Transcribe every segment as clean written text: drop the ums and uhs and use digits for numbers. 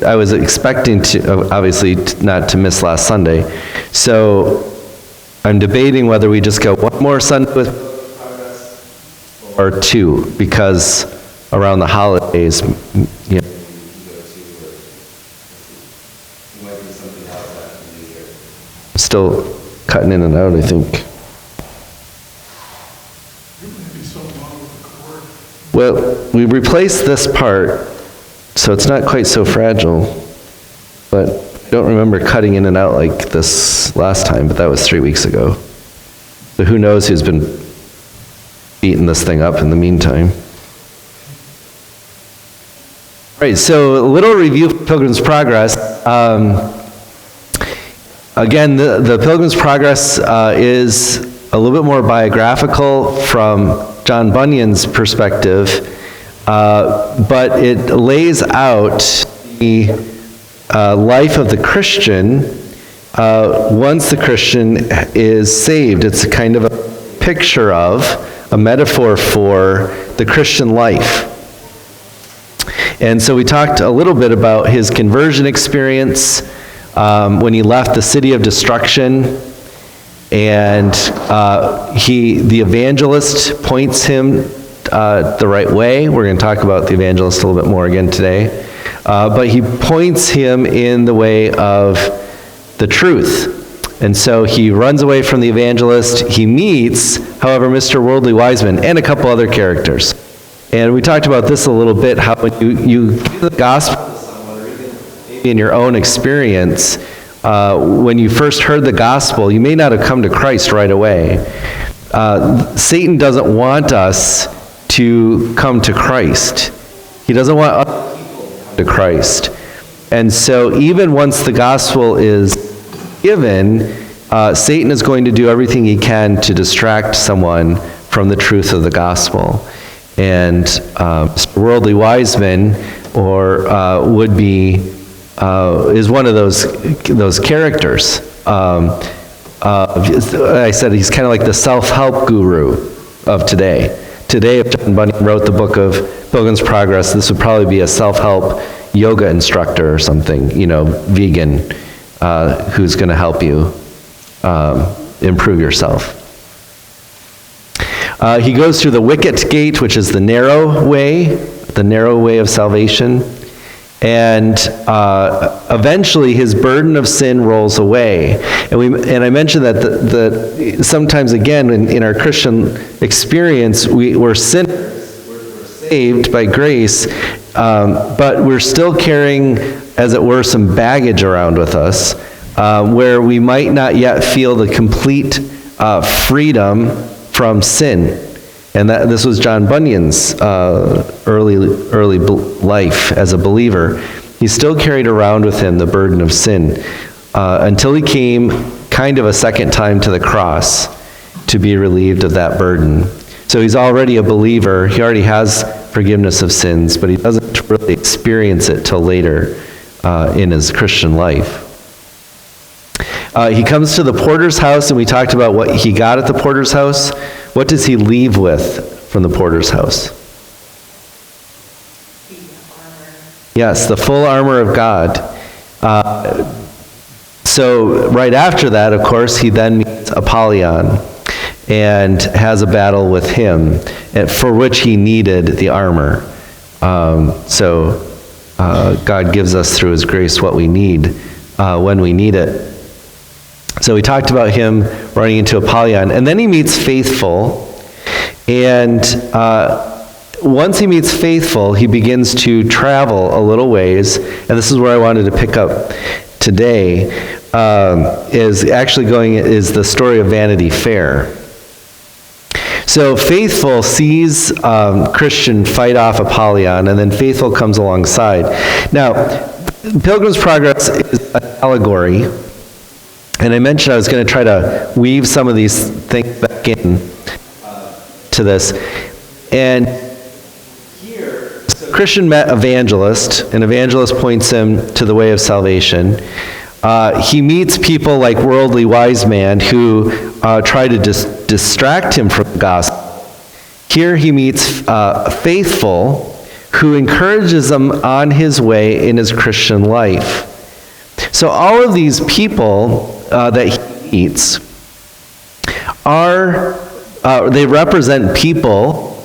I was expecting to, obviously, not to miss last Sunday. So I'm debating whether we just go one more Sunday with or two, because around the holidays, you know, still cutting in and out, I think. Well, we replaced this part, so it's not quite so fragile, but I don't remember cutting in and out like this last time, but that was 3 weeks ago. So who knows who's been beating this thing up in the meantime. All right, so a little review of Pilgrim's Progress. Again, the Pilgrim's Progress is a little bit more biographical from John Bunyan's perspective, but it lays out the life of the Christian once the Christian is saved. It's a kind of a picture of, a metaphor for the Christian life. And so we talked a little bit about his conversion experience when he left the city of destruction, and the evangelist points him the right way. We're going to talk about the evangelist a little bit more again today. But he points him in the way of the truth. And so he runs away from the evangelist. He meets, however, Mr. Worldly Wiseman and a couple other characters. And we talked about this a little bit, how when you give the gospel to someone, or even maybe in your own experience, when you first heard the gospel, you may not have come to Christ right away. Satan doesn't want us to come to Christ. He doesn't want other people to come to Christ. And so even once the gospel is given, Satan is going to do everything he can to distract someone from the truth of the gospel. And Worldly Wiseman, or would be, is one of those characters. I said he's kind of like the self-help guru of today. Today, if John Bunyan wrote the book of Pilgrim's Progress, this would probably be a self-help yoga instructor or something, vegan, who's going to help you improve yourself. He goes through the wicket gate, which is the narrow way of salvation. And eventually his burden of sin rolls away. And I mentioned that sometimes, again, in our Christian experience, we're sinners, we're saved by grace, but we're still carrying, as it were, some baggage around with us, where we might not yet feel the complete freedom from sin. And this was John Bunyan's early life as a believer. He still carried around with him the burden of sin until he came kind of a second time to the cross to be relieved of that burden. So he's already a believer. He already has forgiveness of sins, but he doesn't really experience it till later in his Christian life. He comes to the porter's house, and we talked about what he got at the porter's house. What does he leave with from the porter's house? Yes, the full armor of God. So right after that, of course, he then meets Apollyon and has a battle with him, for which he needed the armor. So God gives us through his grace what we need when we need it. So we talked about him running into Apollyon. And then he meets Faithful. And once he meets Faithful, he begins to travel a little ways. And this is where I wanted to pick up today, is the story of Vanity Fair. So Faithful sees Christian fight off Apollyon, and then Faithful comes alongside. Now, Pilgrim's Progress is an allegory. And I mentioned I was going to try to weave some of these things back in to this. And here, Christian met Evangelist, and Evangelist points him to the way of salvation. He meets people like Worldly Wiseman who try to distract him from the gospel. Here he meets Faithful, who encourages him on his way in his Christian life. So all of these people that he meets they represent people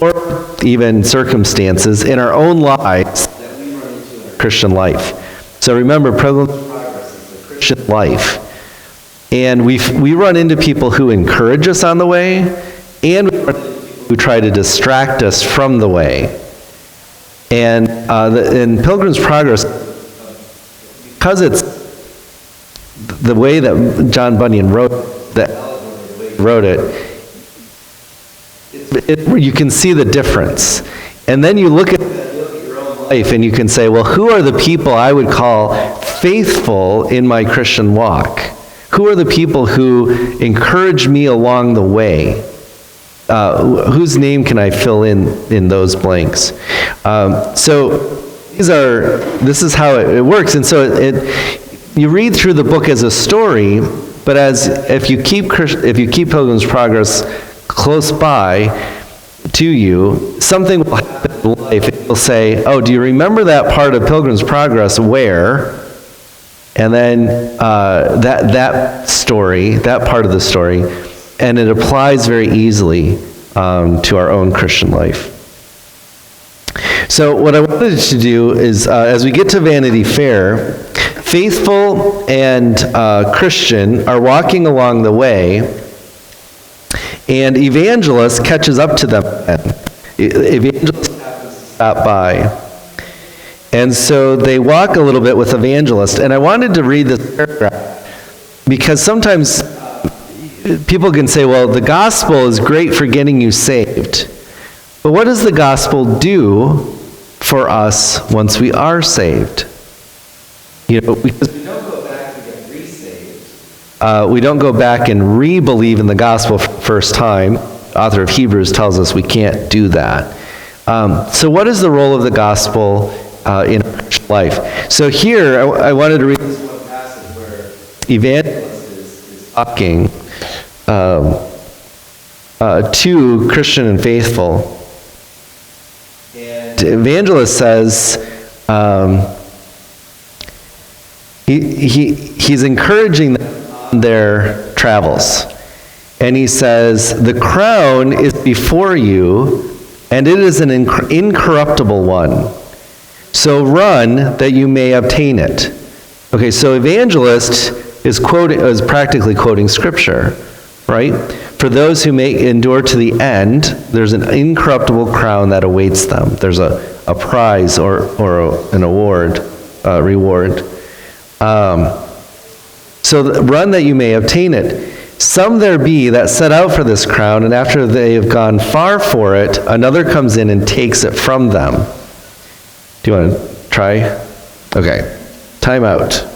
or even circumstances in our own lives that we run into in our Christian life. So remember, Pilgrim's Progress is the Christian life. And we run into people who encourage us on the way, and we run into people who try to distract us from the way. And in Pilgrim's Progress, because it's the way that John Bunyan wrote it, you can see the difference. And then you look at your own life and you can say, well, who are the people I would call faithful in my Christian walk? Who are the people who encourage me along the way? Whose name can I fill in those blanks? So this is how it works. And so you read through the book as a story, but if you keep Pilgrim's Progress close by to you, something will happen in life. It will say, oh, do you remember that part of Pilgrim's Progress where? And then that story, that part of the story, and it applies very easily to our own Christian life. So what I wanted to do is, as we get to Vanity Fair, faithful and Christian are walking along the way, and Evangelist catches up to them. Evangelist happens to stop by. And so they walk a little bit with Evangelist. And I wanted to read this paragraph because sometimes people can say, well, the gospel is great for getting you saved. But what does the gospel do for us once we are saved? Because we don't go back and get re-saved. We don't go back and re-believe in the gospel for the first time. The author of Hebrews tells us we can't do that. So what is the role of the gospel in our Christian life? So here, I wanted to read this one passage where Evangelist is talking to Christian and faithful. And Evangelist says, he's encouraging them on their travels. And he says, the crown is before you, and it is an incorruptible one. So run that you may obtain it. Okay, so Evangelist is practically quoting Scripture, right? For those who may endure to the end, there's an incorruptible crown that awaits them. There's a prize or an award, reward. So run that you may obtain it. Some there be that set out for this crown, and after they have gone far for it, another comes in and takes it from them. Do you want to try? Okay. Time out.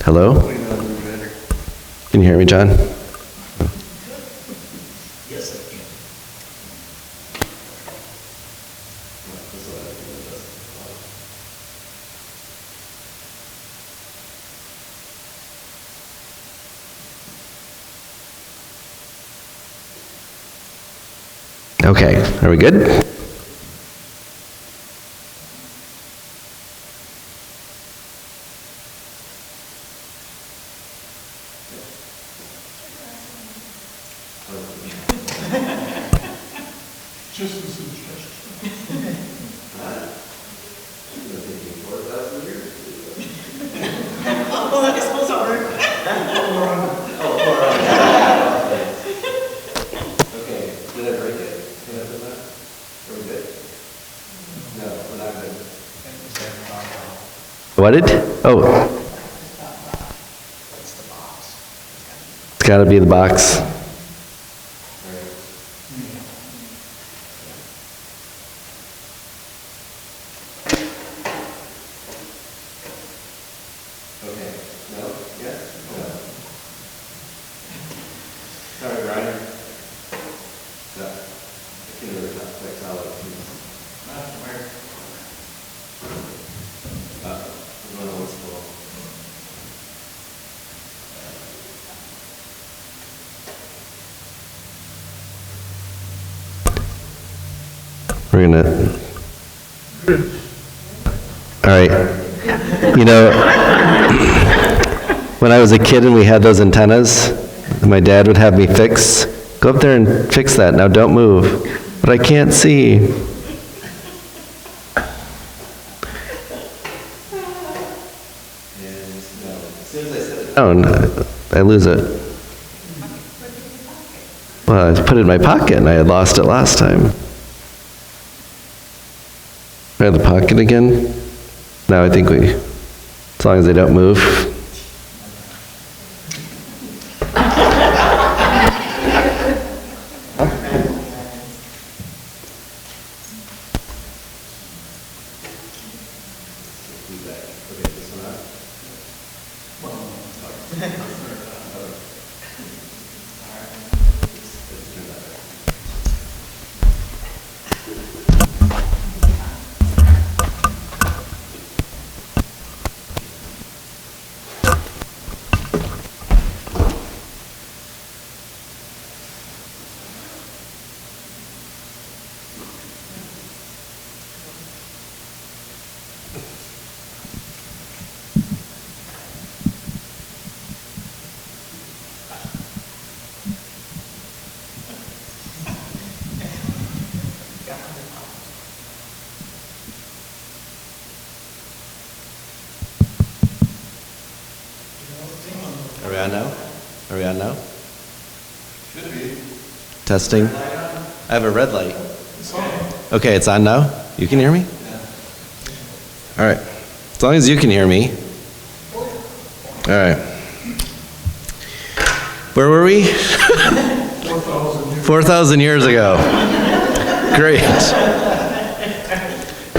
Hello? Can you hear me, John? Yes, I can. Okay, are we good? Just a suggestion. Oh, that is so sorry. Okay, did I break it? Did I do that? Are we good? No, we're not good. What did? Oh. It's got to be the box. Okay. Sorry, Brian. No, I can really not quite tell it. I don't know what's cool. We're gonna. All right. You know, when I was a kid and we had those antennas, my dad would have me fix. Go up there and fix that. Now don't move. But I can't see. down, I lose it. Well, I put it in my pocket and I had lost it last time. Try the pocket again. Now I think as long as they don't move. Are we on now? Are we on now? Should be. Testing. I have a red light. Okay, it's on now? You can hear me? All right. As long as you can hear me. All right. Where were we? 4,000 years ago. Great.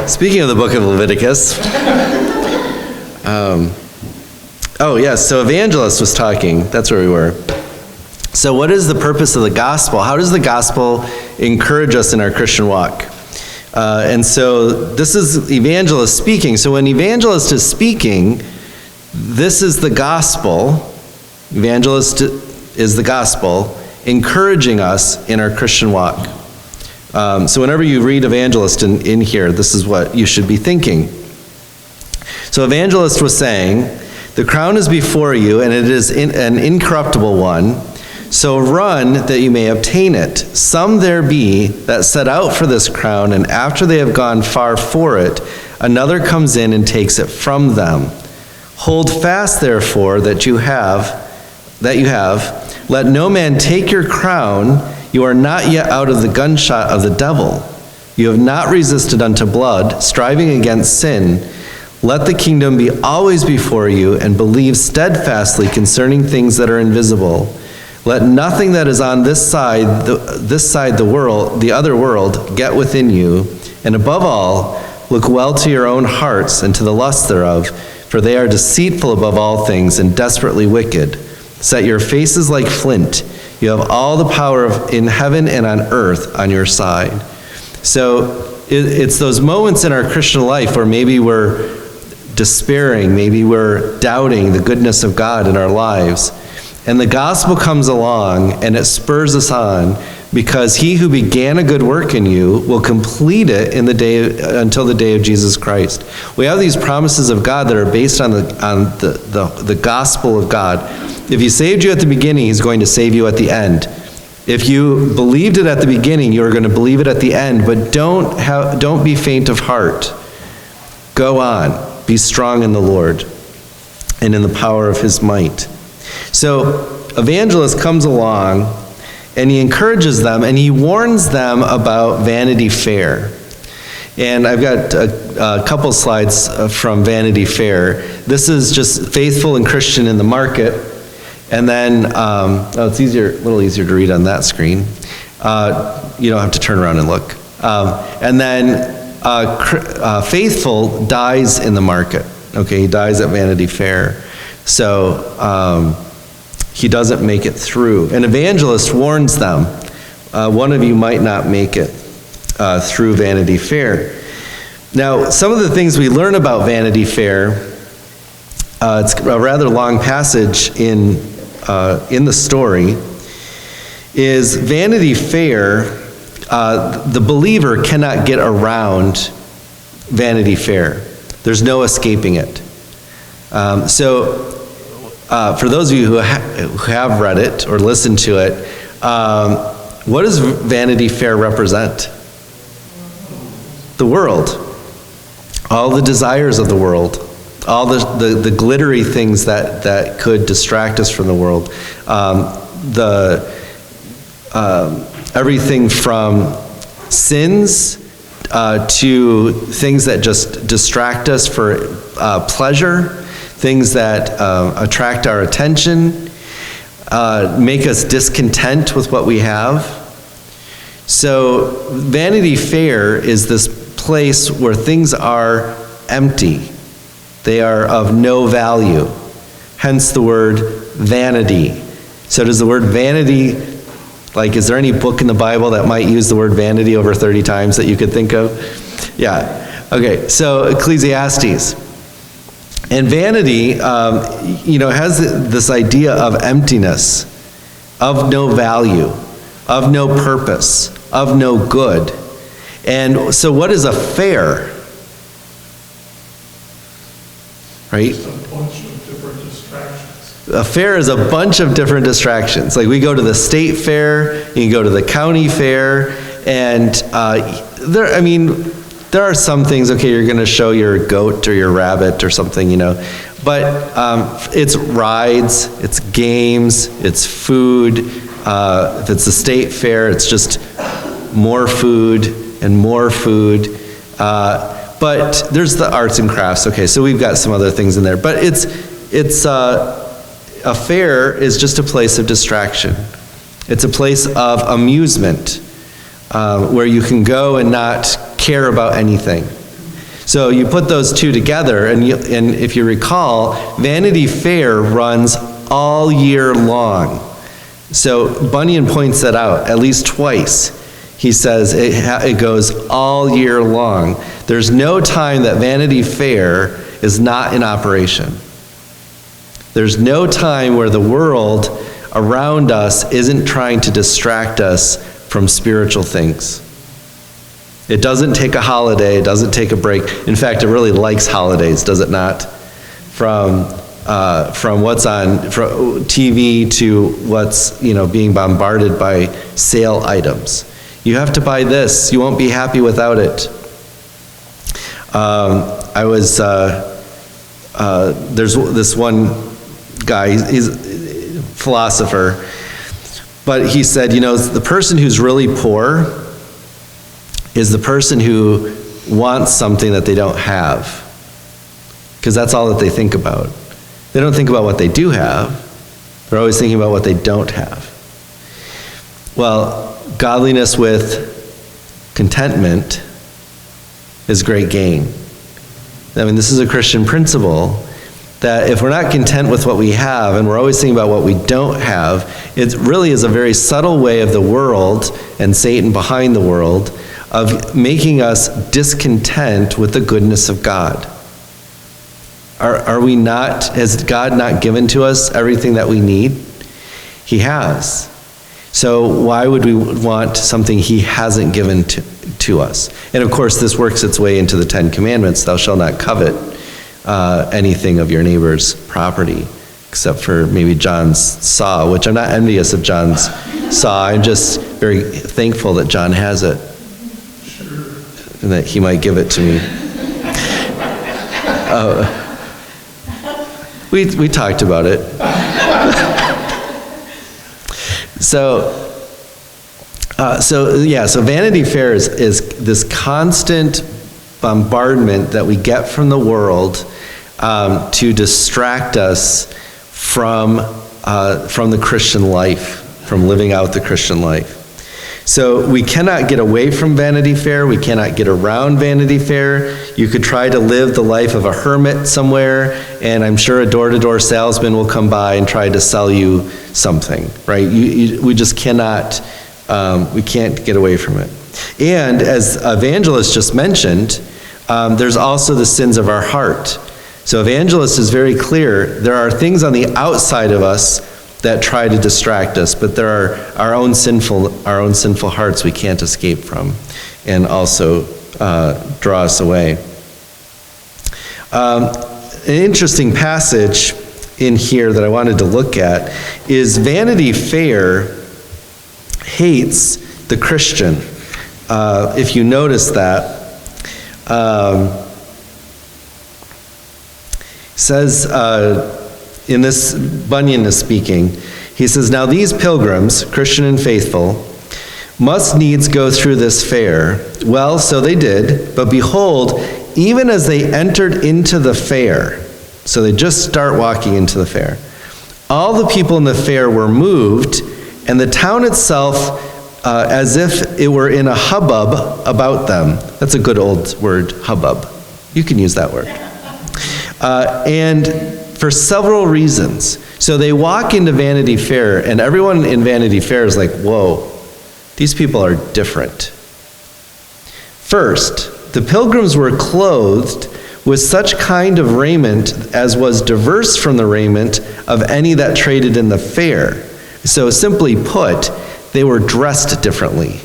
Speaking of the book of Leviticus. Oh, yes, so evangelist was talking. That's where we were. So what is the purpose of the gospel? How does the gospel encourage us in our Christian walk? And so this is evangelist speaking. So when evangelist is speaking, this is the gospel. Evangelist is the gospel encouraging us in our Christian walk. So whenever you read evangelist in here, this is what you should be thinking. So evangelist was saying, the crown is before you, and it is an incorruptible one. So run that you may obtain it. Some there be that set out for this crown, and after they have gone far for it, another comes in and takes it from them. Hold fast, therefore, that you have. Let no man take your crown. You are not yet out of the gunshot of the devil. You have not resisted unto blood, striving against sin. Let the kingdom be always before you, and believe steadfastly concerning things that are invisible. Let nothing that is on this side the other world, get within you. And above all, look well to your own hearts and to the lust thereof, for they are deceitful above all things and desperately wicked. Set your faces like flint. You have all the power in heaven and on earth on your side. So it's those moments in our Christian life where maybe we're despairing, maybe we're doubting the goodness of God in our lives. And the gospel comes along and it spurs us on, because he who began a good work in you will complete it until the day of Jesus Christ. We have these promises of God that are based on the gospel of God. If he saved you at the beginning, he's going to save you at the end. If you believed it at the beginning, you're going to believe it at the end, but don't be faint of heart. Go on. Be strong in the Lord and in the power of his might. So evangelist comes along and he encourages them and he warns them about Vanity Fair. And I've got a couple slides from Vanity Fair. This is just faithful and Christian in the market. And then, it's a little easier to read on that screen. You don't have to turn around and look. And then faithful dies in the market. Okay, he dies at Vanity Fair. So he doesn't make it through. An evangelist warns them, one of you might not make it through Vanity Fair. Now, some of the things we learn about Vanity Fair, it's a rather long passage in the story, is Vanity Fair, the believer cannot get around Vanity Fair. There's no escaping it. So for those of you who have read it or listened to it, what does Vanity Fair represent? The world. All the desires of the world. All the glittery things that could distract us from the world. Everything from sins to things that just distract us for pleasure, things that attract our attention, make us discontent with what we have. So Vanity Fair is this place where things are empty. They are of no value. Hence the word vanity. So does the word vanity, like, is there any book in the Bible that might use the word vanity over 30 times that you could think of? Yeah. Okay, so Ecclesiastes. And vanity, has this idea of emptiness, of no value, of no purpose, of no good. And so what is a fair? Right? Just a bunch of different distractions. A fair is a bunch of different distractions. Like, we go to the state fair, you can go to the county fair, and there are some things, okay, you're going to show your goat or your rabbit or something, but it's rides, it's games, it's food. If it's the state fair, it's just more food and more food. But there's the arts and crafts. Okay, so we've got some other things in there. But a fair is just a place of distraction. It's a place of amusement where you can go and not care about anything. So you put those two together, and if you recall, Vanity Fair runs all year long. So Bunyan points that out at least twice. He says it goes all year long. There's no time that Vanity Fair is not in operation. There's no time where the world around us isn't trying to distract us from spiritual things. It doesn't take a holiday, it doesn't take a break. In fact, it really likes holidays, does it not? From what's on TV to what's being bombarded by sale items. You have to buy this. You won't be happy without it. There's this one guy, he's a philosopher, but he said, the person who's really poor is the person who wants something that they don't have, because that's all that they think about. They don't think about what they do have. They're always thinking about what they don't have. Well, godliness with contentment is great gain. This is a Christian principle that if we're not content with what we have and we're always thinking about what we don't have, it really is a very subtle way of the world and Satan behind the world of making us discontent with the goodness of God. Are we not, has God not given to us everything that we need? He has. So why would we want something he hasn't given to us? And of course, this works its way into the 10 Commandments. Thou shalt not covet anything of your neighbor's property, except for maybe John's saw, which I'm not envious of John's saw. I'm just very thankful that John has it. And that he might give it to me. We talked about it. So Vanity Fair is this constant bombardment that we get from the world to distract us from the Christian life, from living out the Christian life. So we cannot get away from Vanity Fair. We cannot get around Vanity Fair. You could try to live the life of a hermit somewhere, and I'm sure a door-to-door salesman will come by and try to sell you something, right? We just cannot, we can't get away from it. And as Evangelist just mentioned, there's also the sins of our heart. So Evangelist is very clear. There are things on the outside of us that try to distract us, but there are our own sinful hearts we can't escape from, and also draw us away. An interesting passage in here that I wanted to look at is Vanity Fair hates the Christian. If you notice that, says in this, Bunyan is speaking, he says, "Now these pilgrims, Christian and faithful, must needs go through this fair. Well, so they did, but behold, even as they entered into the fair," so they just start walking into the fair, "all the people in the fair were moved, and the town itself as if it were in a hubbub about them." That's a good old word, hubbub. You can use that word. And for several reasons. So they walk into Vanity Fair, and everyone in Vanity Fair is like, whoa, these people are different. First, the pilgrims were clothed with such kind of raiment as was diverse from the raiment of any that traded in the fair. So simply put, they were dressed differently,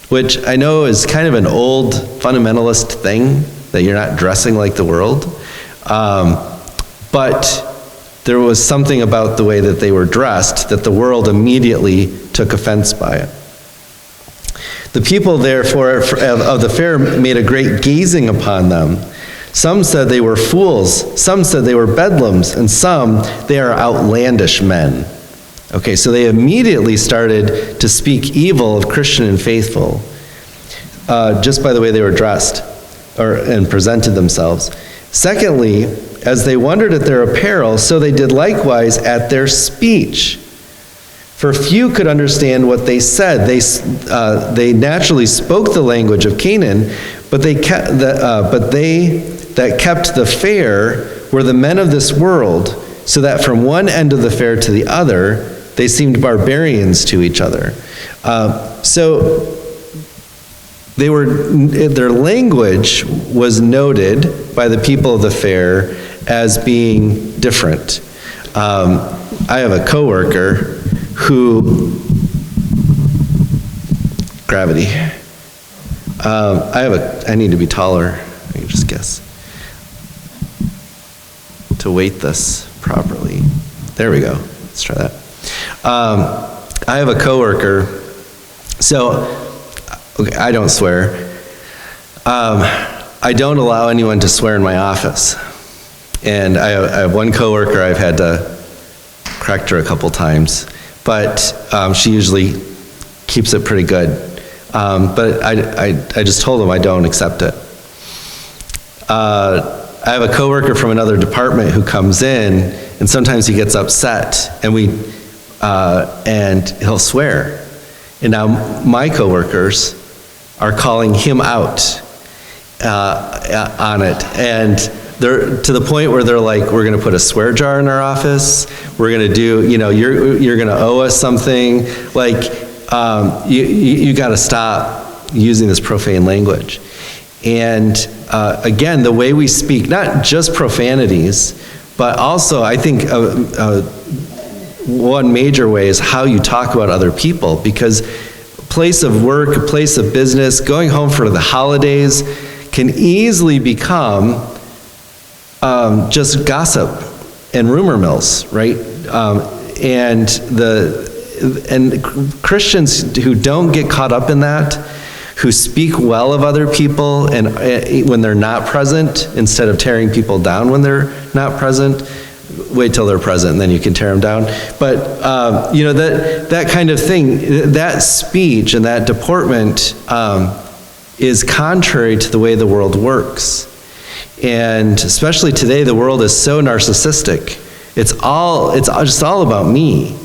which I know is kind of an old fundamentalist thing, that you're not dressing like the world. But there was something about the way that they were dressed that the world immediately took offense by it. The people, therefore, of the fair made a great gazing upon them. Some said they were fools, some said they were bedlams, and some, they are outlandish men. Okay, so they immediately started to speak evil of Christian and faithful, just by the way they were dressed and presented themselves. Secondly, as they wondered at their apparel, so they did likewise at their speech. For few could understand what they said. They naturally spoke the language of Canaan, but they that kept the fair were the men of this world, so that from one end of the fair to the other, they seemed barbarians to each other. So their language was noted by the people of the fair as being different. I have a coworker who, gravity. I need to be taller. I can just guess. To weight this properly. There we go. Let's try that. I have a coworker. So, okay, I don't swear. I don't allow anyone to swear in my office. And I have one coworker I've had to correct her a couple times, but she usually keeps it pretty good. But I just told him I don't accept it. I have a coworker from another department who comes in, and sometimes he gets upset, and he'll swear. And now my coworkers are calling him out on it, and they're to the point where they're like, "We're going to put a swear jar in our office. We're going to do, you're going to owe us something. Like, you got to stop using this profane language." And again, the way we speak, not just profanities, but also I think one major way is how you talk about other people, because place of work, a place of business, going home for the holidays can easily become just gossip and rumor mills, right? And Christians who don't get caught up in that, who speak well of other people and when they're not present, instead of tearing people down when they're not present, wait till they're present and then you can tear them down. But that kind of thing, that speech and that deportment is contrary to the way the world works. And especially today, the world is so narcissistic. It's just all about me.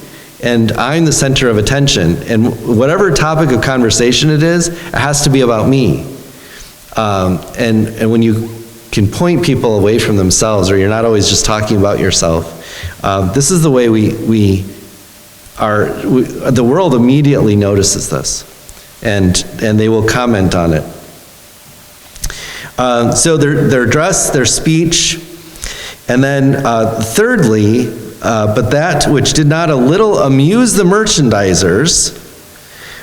and I'm the center of attention. And whatever topic of conversation it is, it has to be about me. And when you can point people away from themselves, or you're not always just talking about yourself, this is the way the world immediately notices this, and they will comment on it. So their dress, their speech, and then thirdly, but that which did not a little amuse the merchandisers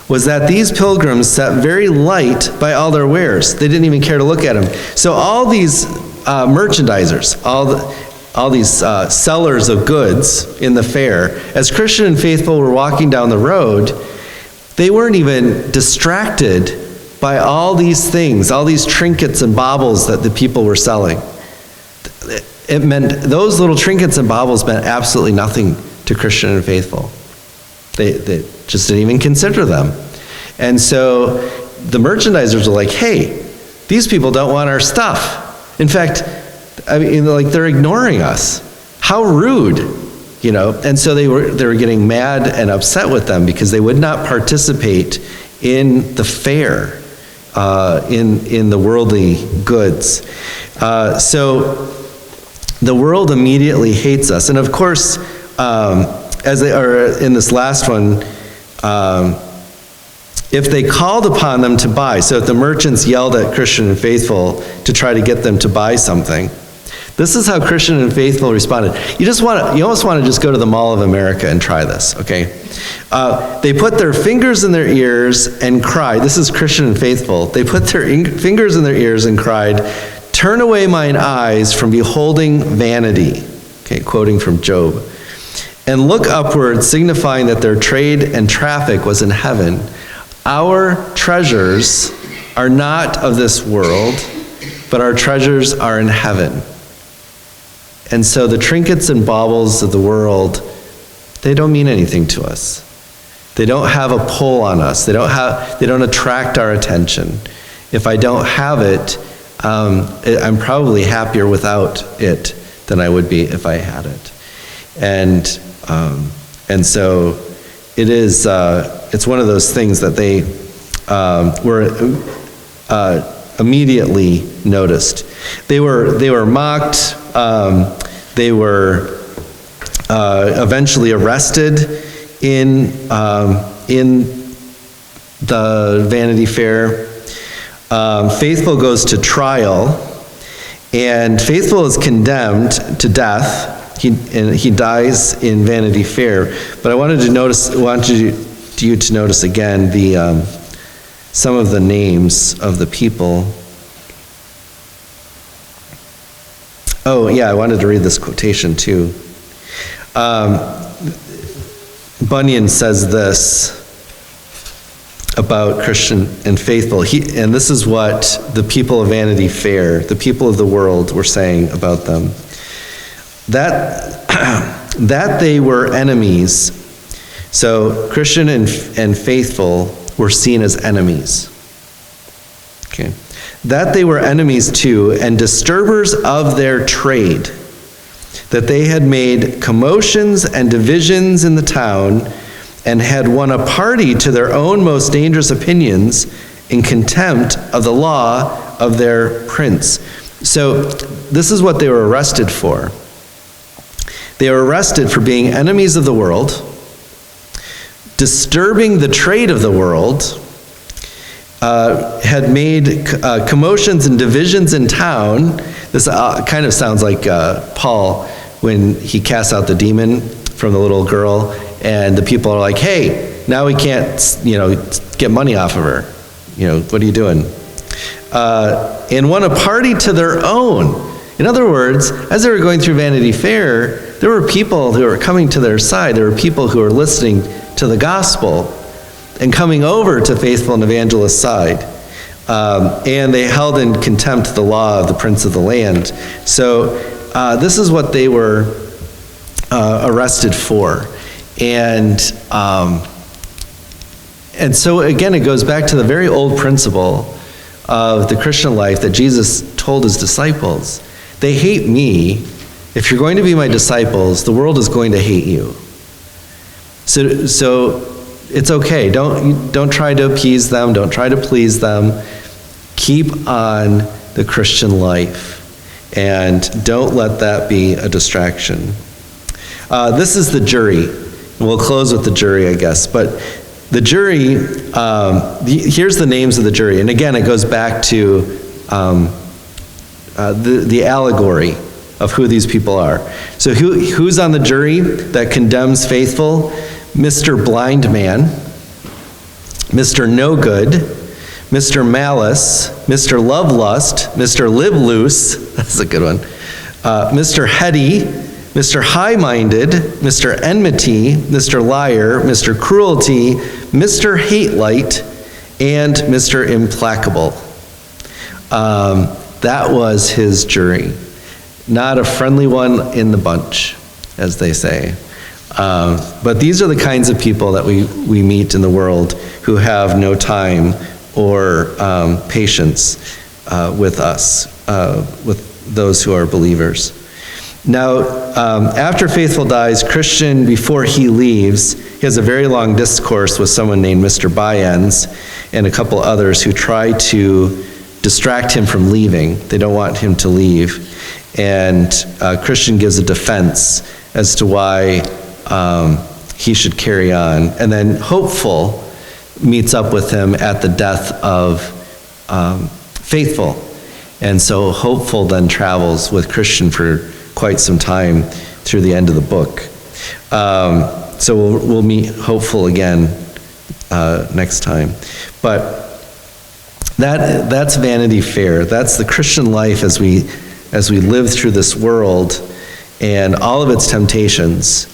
was that these pilgrims sat very light by all their wares. They didn't even care to look at them. So all these merchandisers, all these sellers of goods in the fair, as Christian and Faithful were walking down the road, they weren't even distracted by all these things, all these trinkets and baubles that the people were selling. It meant, those little trinkets and baubles meant absolutely nothing to Christian and Faithful. They just didn't even consider them. And so the merchandisers were like, hey, these people don't want our stuff. In fact, I mean, like, they're ignoring us. How rude, you know? And so they were getting mad and upset with them because they would not participate in the fair, in the worldly goods. So the world immediately hates us. And of course, as they are in this last one, if they called upon them to buy, so if the merchants yelled at Christian and Faithful to try to get them to buy something, this is how Christian and Faithful responded. You almost want to just go to the Mall of America and try this, okay? They put their fingers in their ears and cried. This is Christian and Faithful. They put their fingers in their ears and cried, "Turn away mine eyes from beholding vanity." Okay, quoting from Job. "And look upward, signifying that their trade and traffic was in heaven. Our treasures are not of this world, but our treasures are in heaven." And so the trinkets and baubles of the world, they don't mean anything to us. They don't have a pull on us. They don't attract our attention. If I don't have it, I'm probably happier without it than I would be if I had it. And so it is. It's one of those things that they were immediately noticed. They were mocked. They were eventually arrested in the Vanity Fair. Faithful goes to trial, and Faithful is condemned to death. He dies in Vanity Fair. But I wanted you to notice again some of the names of the people. Oh yeah, I wanted to read this quotation too. Bunyan says this about Christian and Faithful. And this is what the people of Vanity Fair, the people of the world, were saying about them. That they were enemies. So Christian and Faithful were seen as enemies. Okay. That they were enemies to and disturbers of their trade. That they had made commotions and divisions in the town, and had won a party to their own most dangerous opinions in contempt of the law of their prince. So this is what they were arrested for. They were arrested for being enemies of the world, disturbing the trade of the world, had made commotions and divisions in town. This kind of sounds like Paul when he casts out the demon from the little girl, and the people are like, "Hey, now we can't, get money off of her. What are you doing?" And won a party to their own. In other words, as they were going through Vanity Fair, there were people who were coming to their side. There were people who were listening to the gospel and coming over to Faithful and Evangelist's side. And they held in contempt the law of the prince of the land. So this is what they were arrested for. And so again, it goes back to the very old principle of the Christian life that Jesus told his disciples. They hate me. If you're going to be my disciples, the world is going to hate you. So it's okay. Don't try to appease them. Don't try to please them. Keep on the Christian life, and don't let that be a distraction. This is the jury. We'll close with the jury, I guess. But the jury, here's the names of the jury. And again, it goes back to the allegory of who these people are. So who's on the jury that condemns faithful? Mr. Blind Man, Mr. No Good, Mr. Malice, Mr. Lovelust, Mr. Live Loose, that's a good one, Mr. Heady, Mr. High-Minded, Mr. Enmity, Mr. Liar, Mr. Cruelty, Mr. Hate-Light, and Mr. Implacable. That was his jury. Not a friendly one in the bunch, as they say. But these are the kinds of people that we meet in the world who have no time or patience with us, with those who are believers. Now, after Faithful dies, Christian, before he leaves, he has a very long discourse with someone named Mr. Byends and a couple others who try to distract him from leaving. They don't want him to leave. And Christian gives a defense as to why he should carry on. And then Hopeful meets up with him at the death of Faithful. And so Hopeful then travels with Christian for quite some time through the end of the book. So we'll meet Hopeful again next time. But that's Vanity Fair. That's the Christian life as we live through this world and all of its temptations.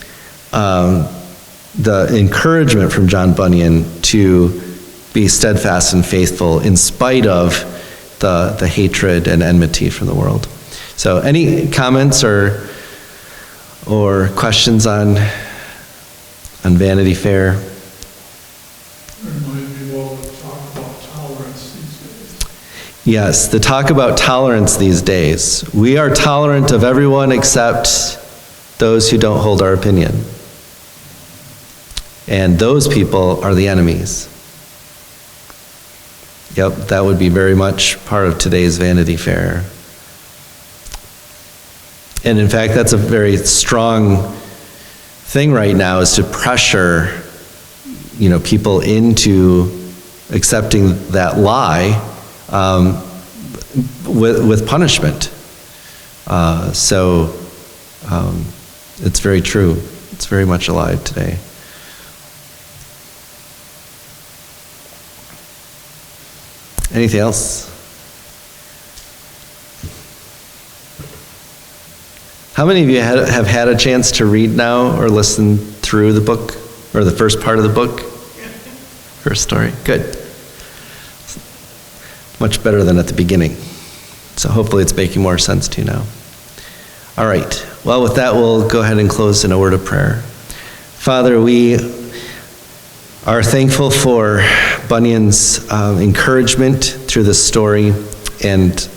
The encouragement from John Bunyan to be steadfast and faithful in spite of the hatred and enmity from the world. So any comments or questions on Vanity Fair? Maybe we'll talk about tolerance these days. Yes, the talk about tolerance these days. We are tolerant of everyone except those who don't hold our opinion. And those people are the enemies. Yep, that would be very much part of today's Vanity Fair. And in fact, that's a very strong thing right now, is to pressure, people into accepting that lie with punishment. It's very true. It's very much alive today. Anything else? How many of you have had a chance to read now or listen through the book, or the first part of the book? First story? Good. Much better than at the beginning. So hopefully it's making more sense to you now. All right. Well, with that, we'll go ahead and close in a word of prayer. Father, we are thankful for Bunyan's encouragement through this story, and